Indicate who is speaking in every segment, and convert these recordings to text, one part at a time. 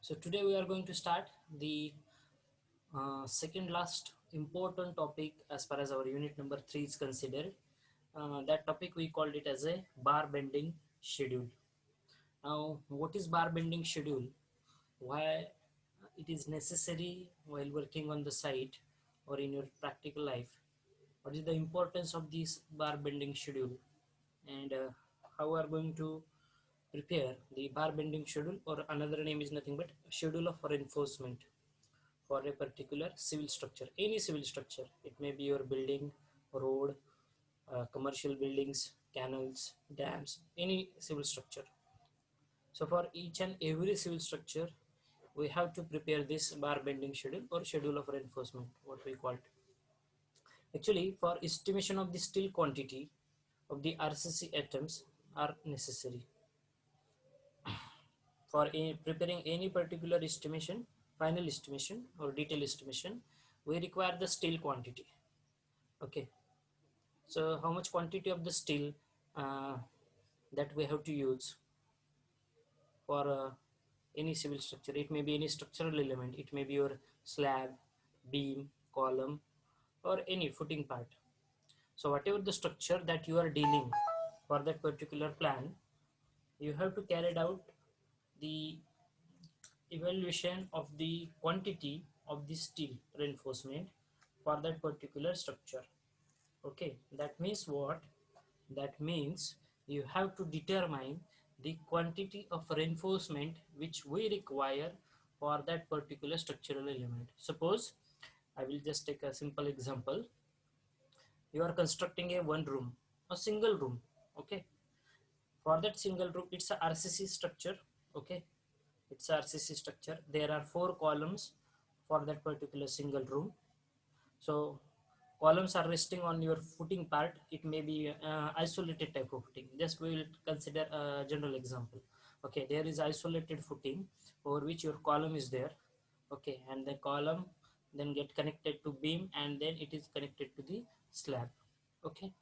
Speaker 1: So today we are going to start the second last important topic as far as our unit number 3 is considered. That topic we called it as a bar bending schedule. Now, what is bar bending schedule? Why it is necessary while working on the site or in your practical life? What is the importance of this bar bending schedule? And how we are going to prepare the bar bending schedule, or another name is nothing but schedule of reinforcement for a particular civil structure, any civil structure. It may be your building, road, commercial buildings, canals, dams, any civil structure. So for each and every civil structure, we have to prepare this bar bending schedule or schedule of reinforcement, what we call it. Actually, for estimation of the steel quantity of the RCC atoms are necessary. For preparing any particular estimation, final estimation or detail estimation, we require the steel quantity. Okay, so how much quantity of the steel uh, that we have to use for any civil structure? It may be any structural element, it may be your slab, beam, column, or any footing part. So whatever the structure that you are dealing for that particular plan, you have to carry out the evaluation of the quantity of the steel reinforcement for that particular structure. Okay, that means what? That means you have to determine the quantity of reinforcement which we require for that particular structural element. Suppose I will just take a simple example. You are constructing a one room, a single room. Okay, for that single room, it's a RCC structure. Okay, it's a RCC structure. There are 4 columns for that particular single room. So columns are resting on your footing part. It may be isolated type of footing. Just we will consider a general example. Okay, there is isolated footing over which your column is there. Okay, and the column then get connected to beam, and then it is connected to the slab. Okay,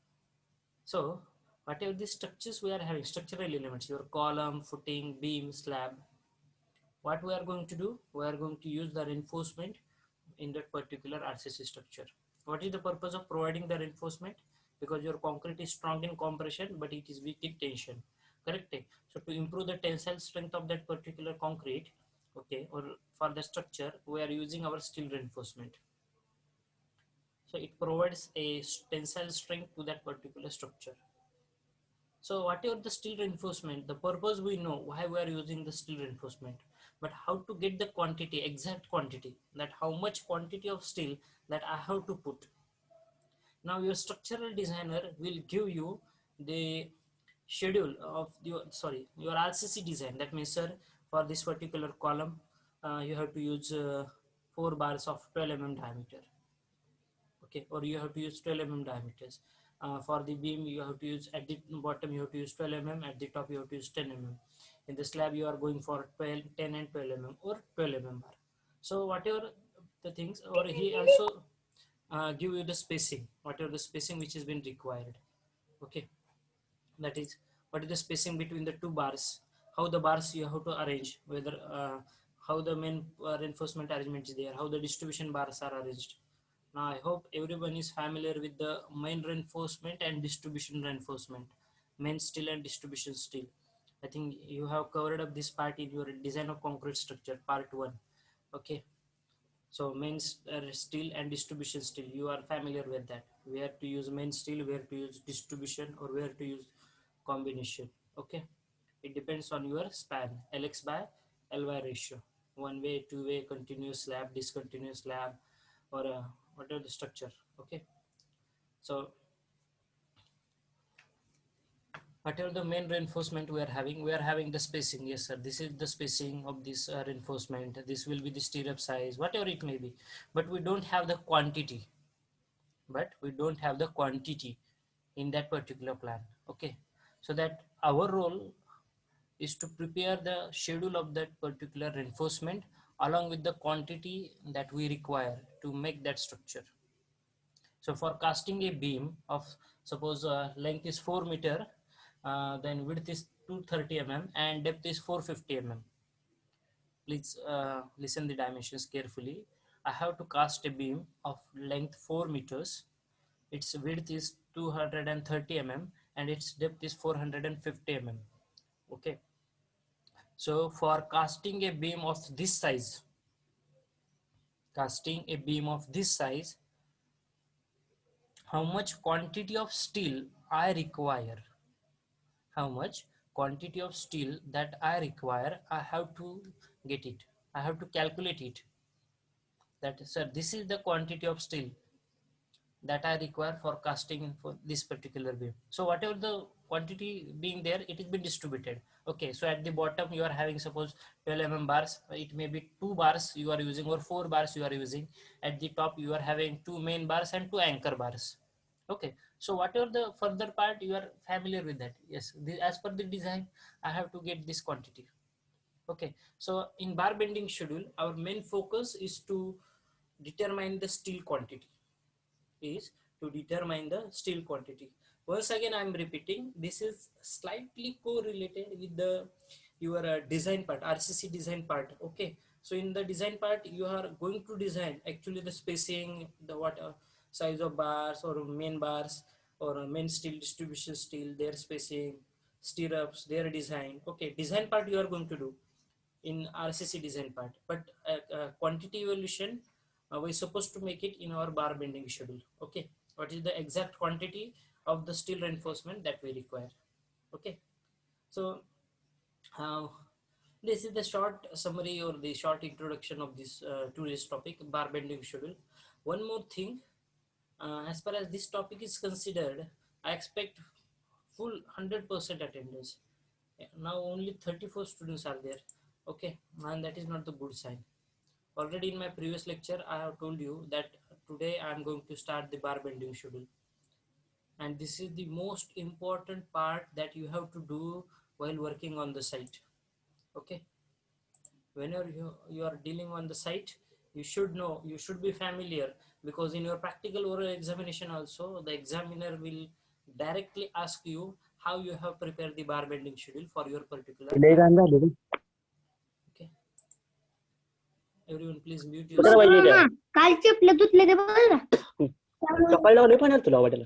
Speaker 1: so whatever the structures we are having, structural elements, your column, footing, beam, slab, what we are going to do? We are going to use the reinforcement in that particular RCC structure. What is the purpose of providing the reinforcement? Because your concrete is strong in compression, but it is weak in tension. Correct? So to improve the tensile strength of that particular concrete, okay, or for the structure, we are using our steel reinforcement. So it provides a tensile strength to that particular structure. So whatever the steel reinforcement, the purpose we know why we are using the steel reinforcement, but how to get the quantity, exact quantity, that how much quantity of steel that I have to put. Now your structural designer will give you the schedule of your, sorry, your RCC design. That means, sir, for this particular column, you have to use 4 bars of 12 diameter. Okay, or you have to use 12 diameters. For the beam, you have to use at the bottom, you have to use 12 at the top, you have to use 10 In the slab, you are going for 12, 10 and 12 or 12 bar. So whatever the things, or he also give you the spacing, whatever the spacing which has been required. Okay, that is what is the spacing between the 2 bars, how the bars you have to arrange, whether how the main reinforcement arrangement is there, how the distribution bars are arranged. Now I hope everyone is familiar with the main reinforcement and distribution reinforcement, main steel and distribution steel. I think you have covered up this part in your design of concrete structure part 1. Okay, so main steel and distribution steel, you are familiar with that, where to use main steel, where to use distribution, or where to use combination. Okay, it depends on your span, Lx by Ly ratio, one way, two way, continuous slab, discontinuous slab, or whatever the structure. Okay, so whatever the main reinforcement we are having the spacing. Yes sir, this is the spacing of this reinforcement, this will be the stirrup size, whatever it may be, but we don't have the quantity, in that particular plan. Okay, so that our role is to prepare the schedule of that particular reinforcement along with the quantity that we require to make that structure. So for casting a beam of, suppose length is 4 meter, then width is 230 and depth is 450 Please listen the dimensions carefully. I have to cast a beam of length 4 meters. Its width is 230 mm and its depth is 450 mm. Okay. So for casting a beam of this size, how much quantity of steel I require? How much quantity of steel that I require? I have to get it. I have to calculate it. That sir, this is the quantity of steel that I require for casting for this particular beam. So whatever the quantity being there, it is been distributed. Okay, so at the bottom you are having suppose 12 bars, it may be 2 bars you are using or 4 bars you are using. At the top you are having 2 main bars and 2 anchor bars. Okay, so whatever the further part you are familiar with that. Yes, as per the design, I have to get this quantity. Okay, so in bar bending schedule, our main focus is to determine the steel quantity is to determine the steel quantity. Once again, I am repeating, this is slightly correlated with the your design part, RCC design part. Okay, so in the design part, you are going to design actually the spacing, the what size of bars or main bars or main steel distribution steel, their spacing, stirrups, their design. Okay, design part you are going to do in RCC design part, but quantity evaluation we're supposed to make it in our bar bending schedule. Okay, what is the exact quantity of the steel reinforcement that we require? Okay, so uh, this is the short summary or the short introduction of this today's topic, bar bending schedule. One more thing, as far as this topic is considered, I expect full 100% attendance. Now only 34 students are there. Okay, and that is not the good sign. Already in my previous lecture, I have told you that today I am going to start the bar bending schedule. And this is the most important part that you have to do while working on the site. Okay. Whenever you are dealing on the site, you should know, you should be familiar, because in your practical oral examination also, the examiner will directly ask you how you have prepared the bar bending schedule for your particular okay. Everyone please mute yourself.
Speaker 2: कालचे आपले धुतले ते बघ ना सकाळी लावले पण तुला वाटेल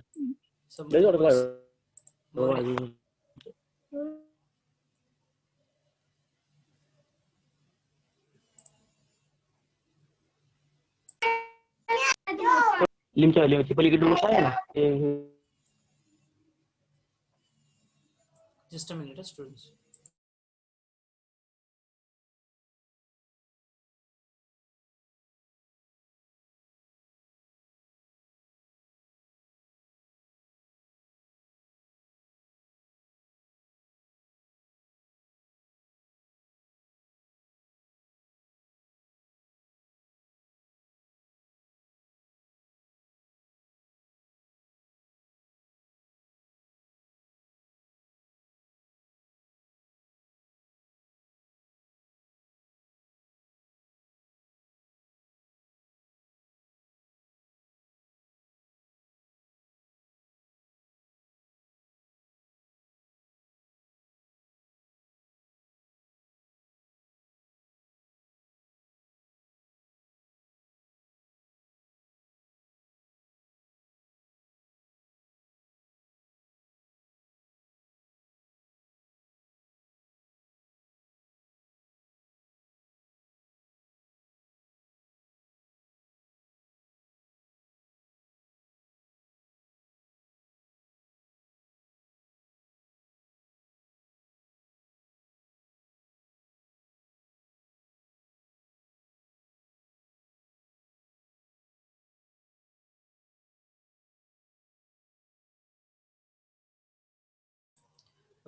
Speaker 2: लिमच्या पलीकडे आहे ना
Speaker 1: Just a minute, students.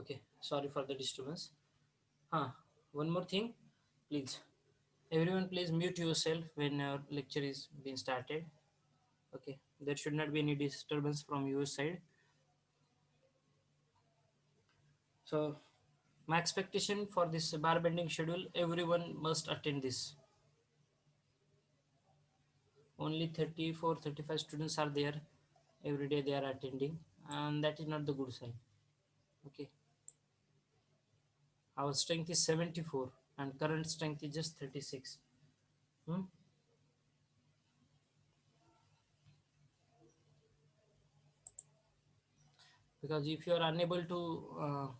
Speaker 1: Okay, sorry for the disturbance. One more thing, please. Everyone, please mute yourself when our lecture is being started. Okay, there should not be any disturbance from your side. So, my expectation for this bar bending schedule, everyone must attend this. Only 34, 35 students are there. Every day they are attending, and that is not the good sign. Okay, our strength is 74. and current strength is just 36. Because if you are unable to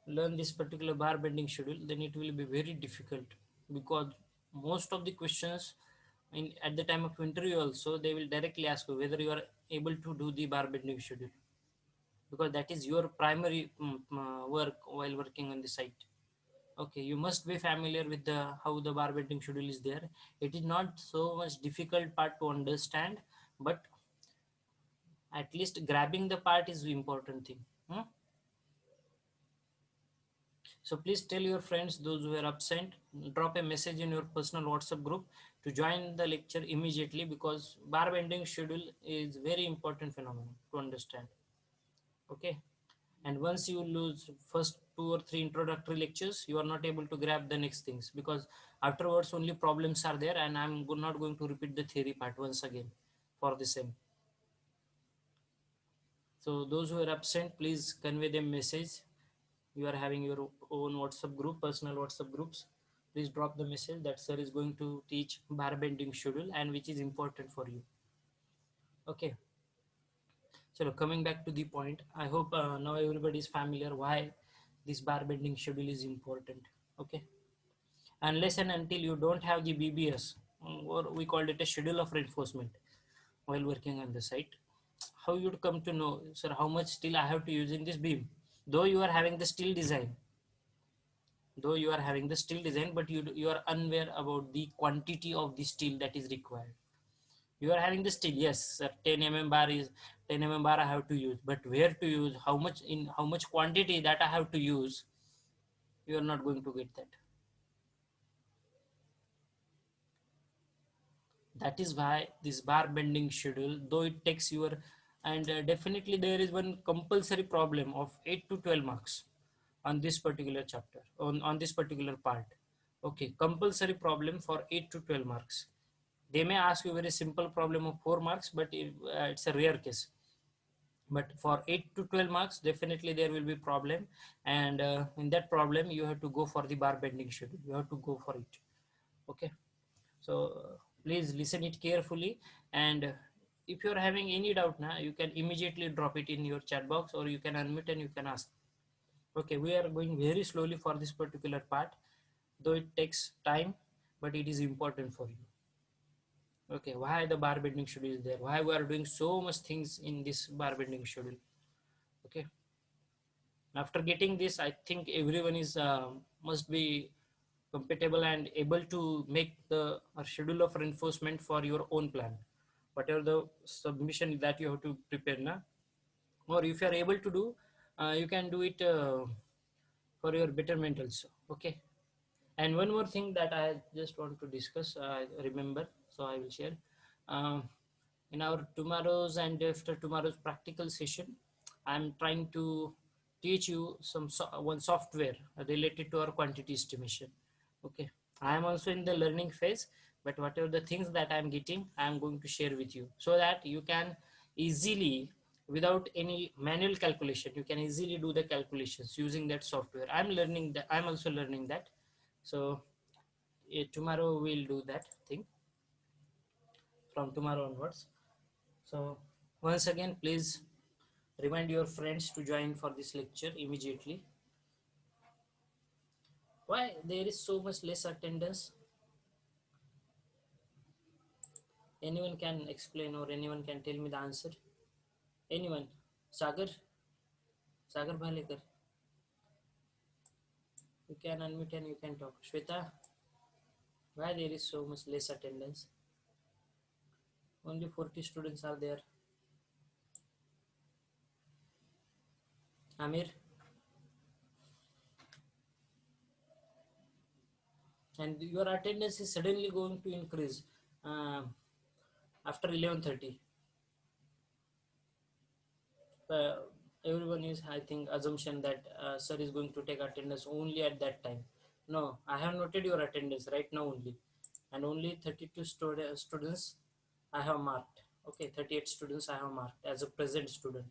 Speaker 1: learn this particular bar bending schedule, then it will be very difficult, because most of the questions at the time of interview also, they will directly ask you whether you are able to do the bar bending schedule, because that is your primary work while working on the site. Okay, you must be familiar with the how the bar bending schedule is there. It is not so much difficult part to understand, but at least grabbing the part is the important thing. So please tell your friends, those who are absent, drop a message in your personal WhatsApp group to join the lecture immediately, because bar bending schedule is very important phenomenon to understand. Okay. And once you lose first 2 or 3 introductory lectures, you are not able to grab the next things, because afterwards only problems are there, and I'm not going to repeat the theory part once again for the same. So those who are absent, please convey them message. You are having your own WhatsApp group, personal WhatsApp groups. Please drop the message that sir is going to teach bar bending schedule and which is important for you. Okay. So coming back to the point, I hope now everybody is familiar why this bar bending schedule is important. Okay. Unless and until you don't have the BBS, or we called it a schedule of reinforcement while working on the site, how you'd come to know, sir, how much steel I have to use in this beam? Though you are having the steel design, but you are unaware about the quantity of the steel that is required. You are having the steel, yes sir, 10 mm bar is 10 mm bar I have to use, but where to use, how much, in how much quantity that I have to use, you are not going to get that. That is why this bar bending schedule, though it takes your, and definitely there is one compulsory problem of 8 to 12 marks on this particular chapter, on this particular part. Okay, compulsory problem for 8 to 12 marks. They may ask you a very simple problem of 4 marks, but it's a rare case. But for 8 to 12 marks, definitely there will be problem, and in that problem you have to go for the bar bending schedule, you have to go for it. Okay. So please listen it carefully, and if you are having any doubt now, you can immediately drop it in your chat box, or you can unmute and you can ask. Okay, we are going very slowly for this particular part, though it takes time, but it is important for you. Okay, why the bar bending schedule is there, why we are doing so much things in this bar bending schedule. Okay, after getting this, I think everyone is must be compatible and able to make the schedule of reinforcement for your own plan, whatever the submission that you have to prepare now. Or if you are able to do, you can do it for your betterment also. Okay. And one more thing that I just want to discuss, remember, so I will share. Um, in our tomorrow's and after tomorrow's practical session, I'm trying to teach you one software related to our quantity estimation. Okay, I am also in the learning phase, but whatever the things that I'm getting, I'm going to share with you, so that you can easily, without any manual calculation, you can easily do the calculations using that software. I'm learning that, I'm also learning that. So tomorrow we'll do that thing from tomorrow onwards. So once again, please remind your friends to join for this lecture immediately. Why there is so much less attendance? Anyone can explain, or anyone can tell me the answer? Anyone? Sagar? Sagar Bhalekar? You can unmute and you can talk. Shweta? Why there is so much less attendance? Only 40 students are there. Amir? And your attendance is suddenly going to increase after 11:30. uh, Everyone is, I think, assumption that sir is going to take attendance only at that time. No, I have noted your attendance right now only, and only 32 students I have marked. Okay, 38 students I have marked as a present student.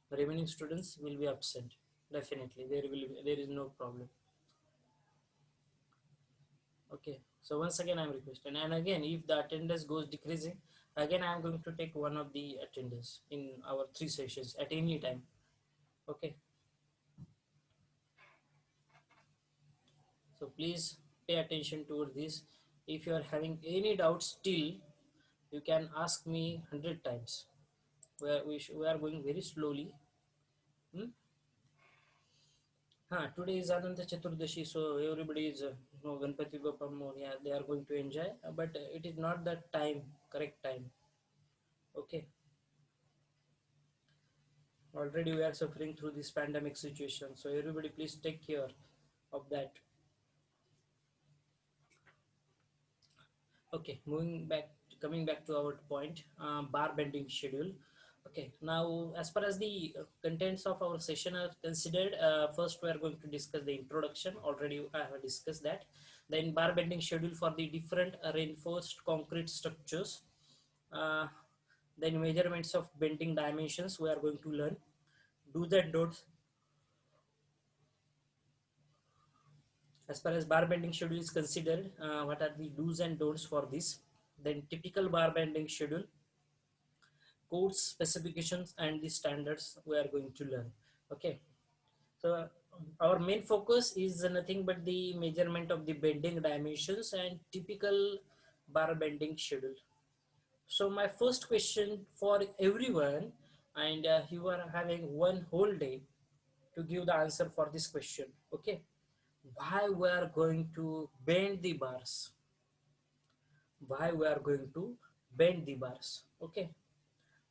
Speaker 1: The remaining students will be absent. Definitely, there is no problem. Okay, so once again I'm requesting, and again if the attendance goes decreasing, again I'm going to take one of the attendance in our 3 sessions at any time. Okay, so please pay attention toward this. If you are having any doubt still, you can ask me 100 times. We are going very slowly. Hmm? Today is Ananta Chaturdashi, so everybody is no Ganpati Bappa Moria. They are going to enjoy, but it is not the time, correct time. Okay, already we are suffering through this pandemic situation, so everybody please take care of that. Okay, coming back to our point, bar bending schedule. Okay, now as far as the contents of our session are considered, first we are going to discuss the introduction. Already I have discussed that. Then bar bending schedule for the different reinforced concrete structures. Uh, then measurements of bending dimensions we are going to learn. Do's and don'ts. As far as bar bending schedule is considered, what are the do's and don'ts for this? Then typical bar bending schedule, codes, specifications, and the standards we are going to learn. Okay, so our main focus is nothing but the measurement of the bending dimensions and typical bar bending schedule. So my first question for everyone, and you are having one whole day to give the answer for this question. Okay, why we are going to bend the bars? Why we are going to bend the bars? Okay,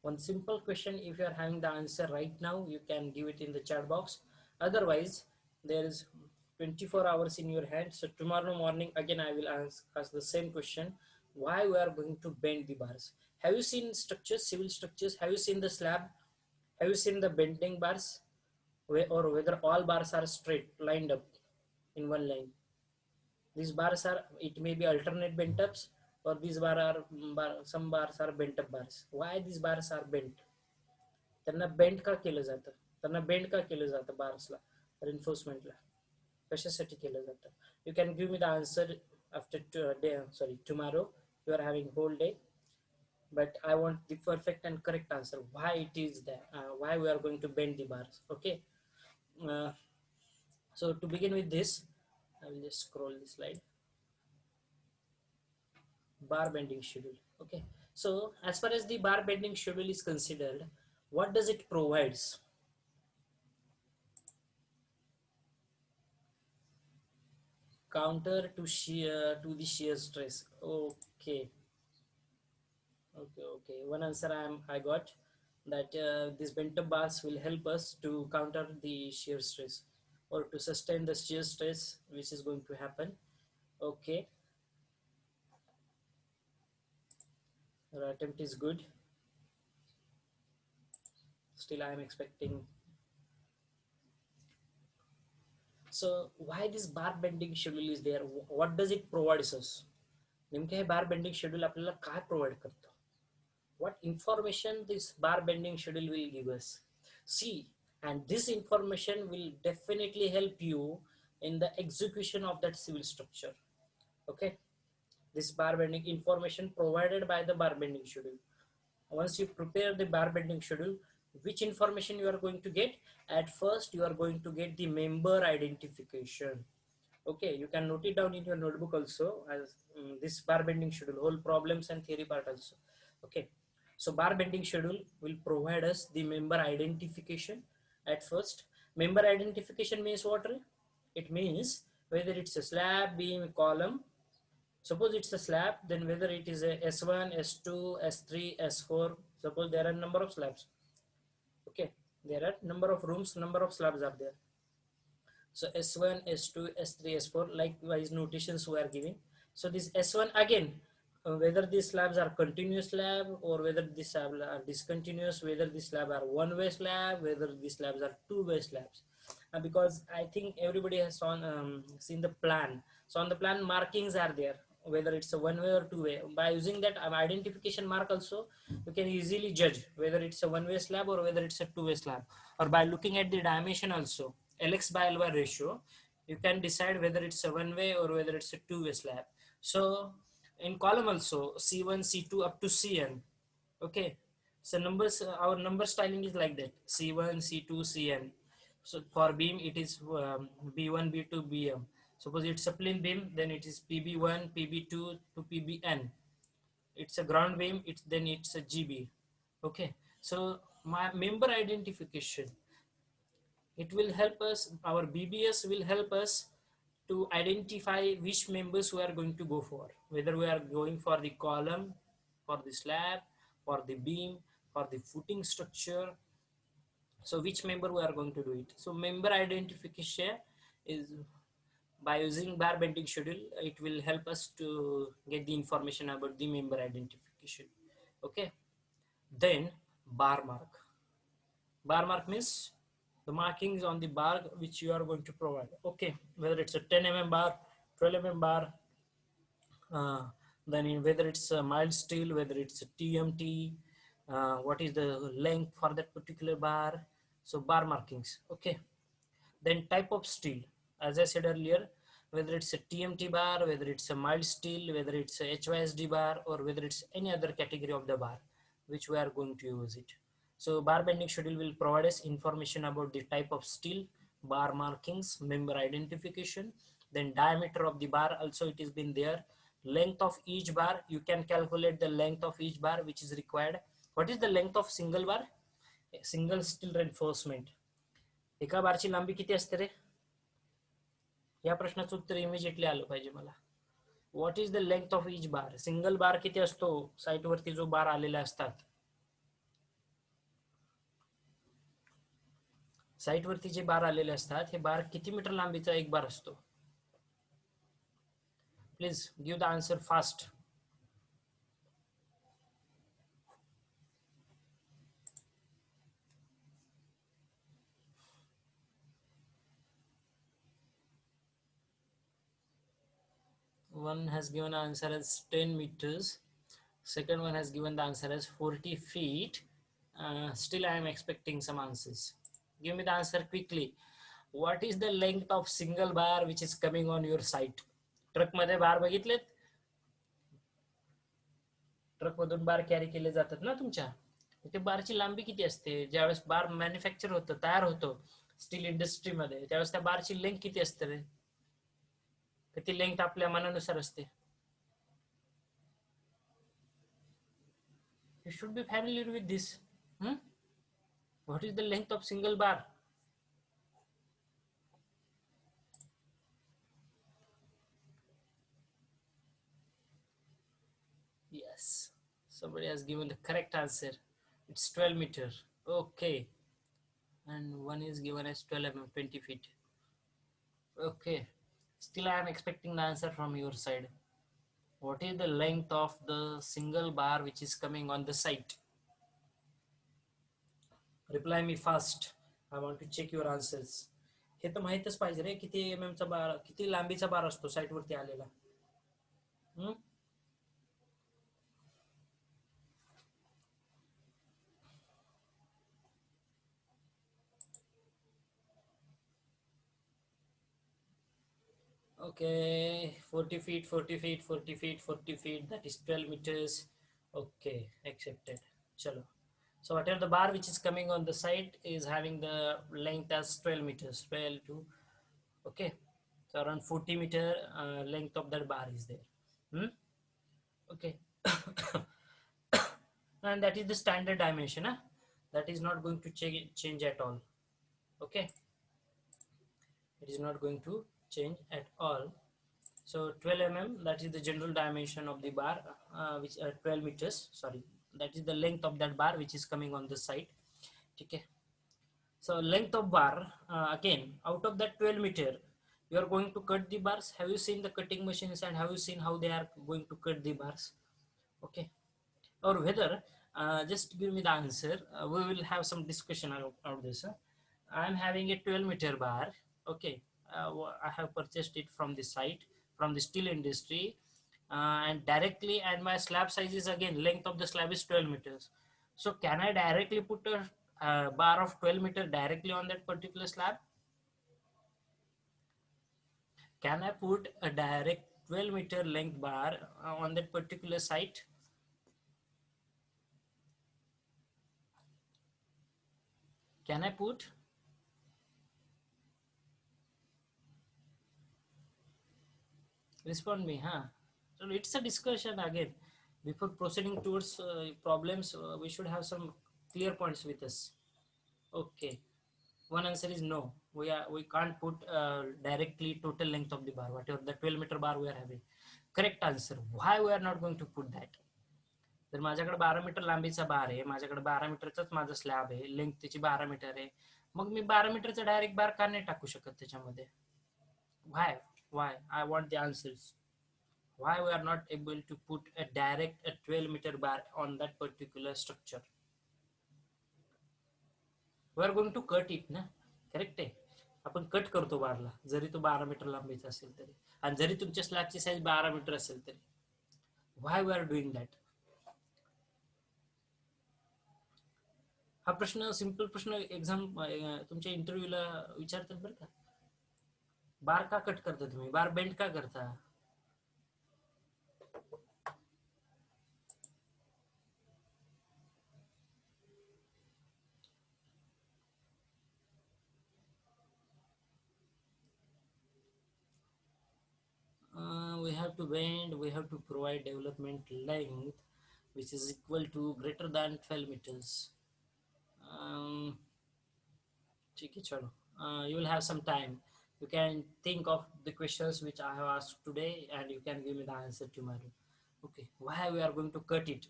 Speaker 1: one simple question. If you are having the answer right now, you can give it in the chat box. Otherwise, there is 24 hours in your hand. So tomorrow morning again I will ask the same question. Why we are going to bend the bars? Have you seen structures, civil structures? Have you seen the slab? Have you seen the bending bars? Or whether all bars are straight, lined up in one line? These bars are, it may be alternate bent ups, or these some bars are bent up bars. Why these bars are bent? त्यांना bend का केलं जातं? त्यांना bend का केलं जातं बार्सला, रिन्फोर्समेंटला? कशासाठी केलं जातं? You can give me the answer after tomorrow. You are having whole day, but I want the perfect and correct answer. Why it is that? Why we are going to bend the bars? Okay. Uh, so to begin with this, I will just scroll this slide. Bar bending schedule. Okay, so as far as the bar bending schedule is considered, what does it provides? Counter to shear, to the shear stress. Okay, okay, one answer I got, that these bent up bars will help us to counter the shear stress, or to sustain the shear stress which is going to happen. Okay, your attempt is good. Still I am expecting. So why this bar bending schedule is there? What does it provide us? नेमके हे बार bending schedule आपल्याला काय provide करतं? What information this bar bending schedule will give us? See, and this information will definitely help you in the execution of that civil structure. Okay, this bar bending information provided by the bar bending schedule. Once you prepare the bar bending schedule, which information you are going to get? At first you are going to get the member identification. Okay, you can note it down in your notebook also, as this bar bending schedule, whole problems and theory part also. Okay, so bar bending schedule will provide us the member identification. At first, member identification means what? It means whether it's a slab, beam, column. Suppose it's a slab, then whether it is a S1, S2, S3, S4. Suppose there are number of slabs. Okay, there are number of rooms, number of slabs are there. So S1, S2, S3, S4, likewise notations we are giving. So this S1 again, whether these slabs are continuous slab or whether these slabs are discontinuous, whether these slabs are one-way slab, whether these slabs are two-way slabs. Because I think everybody has seen the plan. So on the plan, markings are there, whether it's a one-way or two-way. By using that identification mark also, you can easily judge whether it's a one-way slab or whether it's a two-way slab. Or by looking at the dimension also, Lx by Ly ratio, you can decide whether it's a one-way or whether it's a two-way slab. So in column also C1, C2 up to Cn. Okay, so numbers, our number styling is like that: C1, C2, Cn. So for beam it is B1, B2, Bm. Suppose it's a plain beam, then it is PB1, PB2 to PBN. It's a ground beam, it's a GB. Okay, so my member identification, it will help us, our BBS will help us to identify which members we are going to go for, whether we are going for the column, for the slab, for the beam, for the footing structure. So which member we are going to do it. So member identification is by using bar bending schedule, it will help us to get the information about the member identification. Okay, then bar mark. Bar mark means the markings on the bar which you are going to provide. Okay, whether it's a 10 mm bar, 12 mm bar, then whether it's a mild steel, whether it's a TMT, what is the length for that particular bar. So bar markings. Okay, then type of steel, as I said earlier, whether it's a TMT bar, whether it's a mild steel, whether it's a HYSD bar, or whether it's any other category of the bar which we are going to use it. So bar bending schedule will provide us information about the type of steel, bar markings, member identification, then diameter of the bar also it is been there, length of each bar, you can calculate the length of each bar which is required. What is the length of single bar? Single steel reinforcement, एका बारची लांबी किती असते रे? या प्रश्नाचं उत्तर immediately आलं पाहिजे मला. What is the length of each bar? Single bar किती असतो साइट वरती जो बार आलेले असतात, साइट वरती जे बार आलेले असतात हे बार किती मीटर लांबीचा एक बार असतो? Please give the answer fast. One has given the answer as 10 meters, second one has given the answer as 40 feet. Still I am expecting some answers. Give me the answer quickly. What is the length of single bar which is coming on your site? Truck मध्ये बार बघितलेत? Truck मधून बार carry केले जातात ना तुमच्या, ते बारची लांबी किती असते? ज्यावेळेस बार मॅन्युफॅक्चर होतं, तयार होतो स्टील इंडस्ट्रीमध्ये, त्यावेळेस त्या बारची लेंथ किती असते रे? ती लेंथ आपल्या मनानुसार असते. You should be familiar with this. What is the length of single bar? Yes, somebody has given the correct answer. It's 12 meter. Okay, and one is given as 12 mm, 20 feet. Okay, still I am expecting the answer from your side. What is the length of the single bar which is coming on the site? Reply me fast. I want to check your answers. हे तर माहितच पाहिजे रे, किती mm चा बार, किती लांबीचा बार असतो site वरती आलेला. Okay, 40 feet, 40 feet, 40 feet, 40 feet, that is 12 meters. Okay, accepted. Chalo. So whatever the bar which is coming on the side is having the length as 12 meters, 12 to, okay. So around 40 meter length of that bar is there. Okay. And that is the standard dimension. That is not going to change at all. Okay. It is not going to change at all. So 12 mm, that is the general dimension of the bar, which 12 meters, sorry, that is the length of that bar which is coming on the side. Okay. So length of bar, again, out of that 12 meter, you are going to cut the bars. Have you seen the cutting machines and have you seen how they are going to cut the bars? Okay. Or whether, just give me the answer. We will have some discussion about this. I am having a 12 meter bar. Okay. I have purchased it from the site, from the steel industry, and directly, and my slab size is again, length of the slab is 12 meters. So can I directly put a bar of 12 meter directly on that particular slab? Can I put a direct 12-meter length bar on that particular site? Can I put? Respond me, huh? So it's a discussion again. Before proceeding towards problems, we should have some clear points with us. Okay. One answer is no. We can't put directly total length of the bar, whatever the 12-meter bar we are having. Correct answer. Why we are not going to put that? जर माझ्याकडे 12 metre लांबीचा बार आहे, माझ्याकडे 12 मीटरचाच माझा slab आहे, length त्याची 12 metre आहे, मग मी 12 मीटरचा direct बार का नाही टाकू शकत त्याच्यामध्ये? Why? I want the answers. Why we are not able to put a direct 12-meter bar on that particular structure? We are going to cut it ना, करेक्ट आहे. आपण कट करतो बारला, जरी तो 12 मीटर लांबीचा असेल तरी, आणि जरी तुमच्या स्लॅबची साईज 12 मीटर असेल तरी. Why we are doing that? हा प्रश्न सिंपल प्रश्न एक्झाम तुमच्या इंटरव्ह्यूला विचारतात बरं का. बार का कट करता तुम्ही, बार बेंड का करता? We have to bend, we have to provide development length which is equal to greater than 12 meters. Chalo. You will have some time. You can think of the questions which I have asked today and you can give me the answer tomorrow. Okay, why we are going to cut it?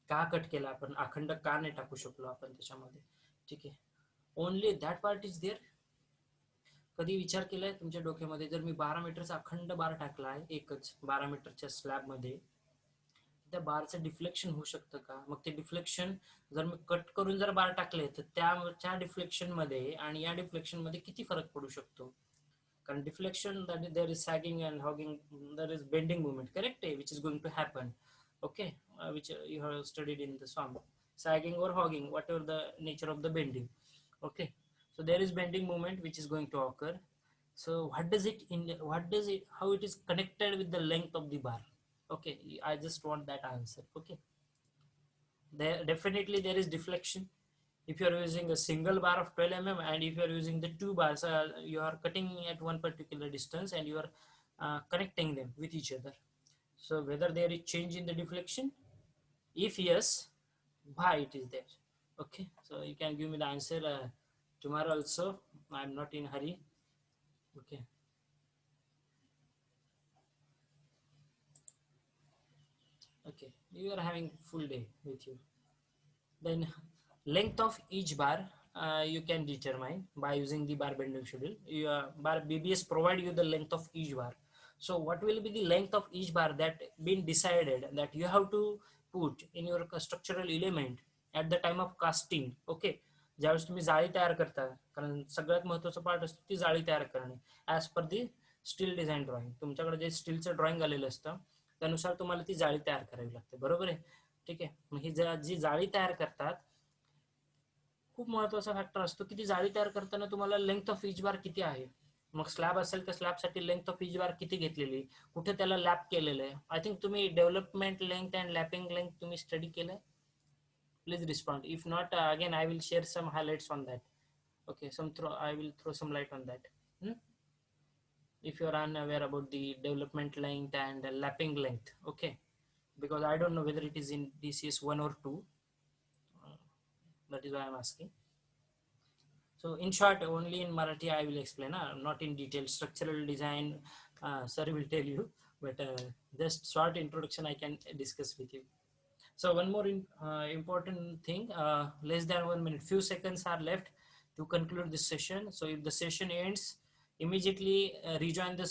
Speaker 1: का cut केला आपण, अखंड का नाही टाकू शकलो आपण त्याच्यामध्ये? ठीक आहे, only that part is there. कधी विचार केलाय तुमच्या डोक्यामध्ये, जर मी 12 मीटरचा अखंड बार टाकला आहे एकच 12 मीटरच्या स्लॅबमध्ये, त्या बारचं डिफ्लेक्शन होऊ शकतं का? मग ते डिफ्लेक्शन जर मी कट करून जर बार टाकले तर त्या डिफ्लेक्शन मध्ये आणि या डिफ्लेक्शन मध्ये किती फरक पडू शकतो? कारण deflection that there is sagging and hogging, there is bending movement, correct आहे, which is going to happen. Okay, which you have studied in the song, sagging or hogging, whatever the nature of the bending. Okay, so there is bending movement which is going to occur. So how it is connected with the length of the bar? Okay, I just want that answer. Okay, there definitely there is deflection if you are using a single bar of 12 mm, and if you are using the two bars, you are cutting at one particular distance and you are connecting them with each other. So whether there is change in the deflection, if yes, why it is there? Okay, so you can give me the answer tomorrow also. I'm not in hurry. Okay, okay, you are having full day with you. Then length of each bar you can determine by using the bar bending schedule. Bar BBS provide you the length of each bar. So what will be the length of each bar that been decided that you have to put in your structural element at the time of casting? Okay, ज्यावेळेस तुम्ही जाळी तयार करता, कारण सगळ्यात महत्त्वाचा part असतो ती जाळी तयार करणे ॲज पर दी स्टील डिझाईन ड्रॉइंग. तुमच्याकडे जे स्टीलचं ड्रॉइंग आलेलं असतं त्यानुसार तुम्हाला ती जाळी तयार करावी लागते, बरोबर आहे. ठीक आहे, मग ही जी जाळी तयार करतात, खूप महत्त्वाचा फॅक्टर असतो की ती जाळी तयार करताना तुम्हाला लेंथ ऑफ इच बार किती आहे. मग स्लॅब असेल तर स्लॅबसाठी लेंथ ऑफ इच बार किती घेतलेली, कुठे त्याला लॅप केलेलं आहे. आय थिंक तुम्ही development length and lapwing length तुम्ही स्टडी केलंय. Please respond. If not, again I will share some highlights on that. Okay, I will throw some light on that. If you are unaware about the development length and lapping length, okay, because I don't know whether it is in DCS 1 or 2. That is why I'm asking. So in short, only in Marathi I will explain, not in detail. Structural design, sir will tell you, but just short introduction I can discuss with you. So one more important thing, less than 1 minute, few seconds are left to conclude this session. So if the session ends, immediately rejoin the